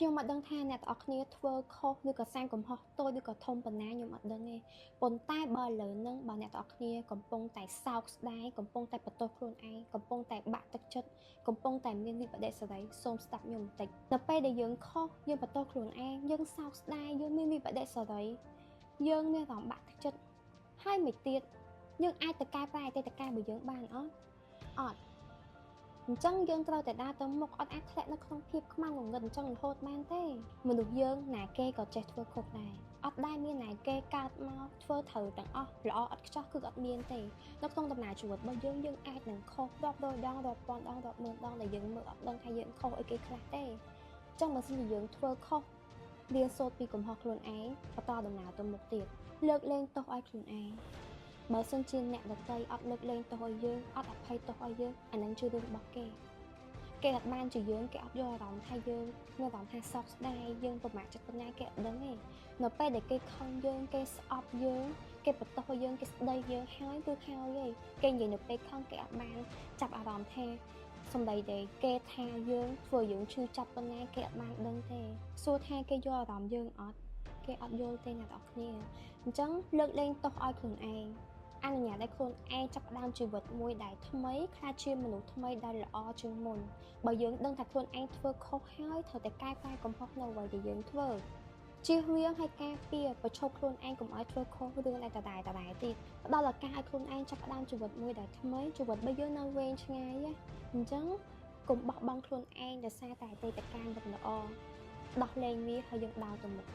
ខ្ញុំអត់ដឹងថាអ្នកទាំងអស់គ្នាធ្វើខុសឬក៏សាងកំហុសតូចឬក៏ធំប៉ុណ្ណាខ្ញុំអត់ដឹងទេប៉ុន្តែបើឥឡូវហ្នឹងបើអ្នកទាំងអស់គ្នាកំពុងតែសោកស្ដាយកំពុងតែបន្ទោសខ្លួនឯងកំពុងតែបាក់ទឹកចិត្តកំពុងតែមានវិបដិសារីសូមស្ដាប់ខ្ញុំបន្តិចនៅពេលដែលយើងខុសយើងបន្ទោសខ្លួនឯងយើងសោកស្ដាយយើងមានវិបដិសារីយើងមានអារម្មណ៍បាក់ទឹកចិត្តហើយមិនទៀតយើងអាចទៅកែប្រែអតីតកាលរបស់យើងបានអត់អញ្ចឹងយើងត្រូវតែដើរទៅមុខអត់អាចធ្លាក់នៅក្នុងភាពខ្មាំងងឹតអញ្ចឹងរហូតបានទេមនុស្សយើងណាគេក៏ចេះធ្វើខុសដែរអត់ដែលមានណាគេកើតមកធ្វើត្រូវទាំងអស់ល្អឥតខ្ចោះគឺអត់មានទេនៅក្នុងដំណើរជីវិតរបស់យើងអាចនឹងខុសរាប់រយដងរាប់ពាន់ដងរាប់ម៉ឺនដងដែលយើងមើលអត់ដឹងថាយើងខុសអីគេខ្លះទេអញ្ចឹងបើសិនជាយើងធ្វើខុសរៀនសូត្រពីកំហុសខ្លួនឯងបន្តដំណើរទៅមុខទៀតលើកលែងទោសឲ្យខ្លួនឯងបើសិនជាអ្នកដទៃអត់លើកលែងទោសឲ្យយើងអត់អភ័យទោសឲ្យយើងអានឹងជារឿងរបស់គេអត់បានជាយើងគេអត់យកអារម្មណ៍ថាយើងមានអារម្មណ៍ថាសោកស្ដាយយើងប្រមាថចិត្តប៉ុណ្ណាគេអត់ដឹងទេនៅពេលដែលគេខឹងយើងគេស្អប់យើងគេបន្ទោសយើងគេស្ដីយើងហើយគឺហើយឯងគេនិយាយនៅពេលខឹងគេអត់បានចាប់អារម្មណ៍ថាសំដីដែលគេថាយើងធ្វើយើងឈឺចាប់ប៉ុណ្ណាគេអត់បានដឹងទេសួរថាគេយកអារម្មណ៍យើងអត់គេអត់យល់ទេអ្នកនរគ្នាអញ្ចឹងលើកលែងទោសឲ្យខ្លួនឯងអនុញ្ញាតឲ្យខ្លួនឯងចាប់ផ្ដើមជីវិតមួយដែលថ្មីខ្លះជាមនុស្សថ្មីដែលល្អជាងមុនបើយើងដឹងថាខ្លួនឯងធ្វើខុសហើយត្រូវតែកែប្រែកំហុសនៅអ្វីដែលយើងធ្វើជៀសវាងឲ្យការពារប្រឈប់ខ្លួនឯងកុំឲ្យធ្វើខុសរឿងដែលដដែលទៀតផ្ដល់ឱកាសឲ្យខ្លួនឯងចាប់ផ្ដើមជីវិតមួយដែលថ្មីជីវិតរបស់យើងនៅវែងឆ្ងាយអញ្ចឹងកុំបោះបង់ខ្លួនឯងដោយសារតែអតីតកាលមិនល្អដោះលែងវាហើយយើងដើរទៅមុខ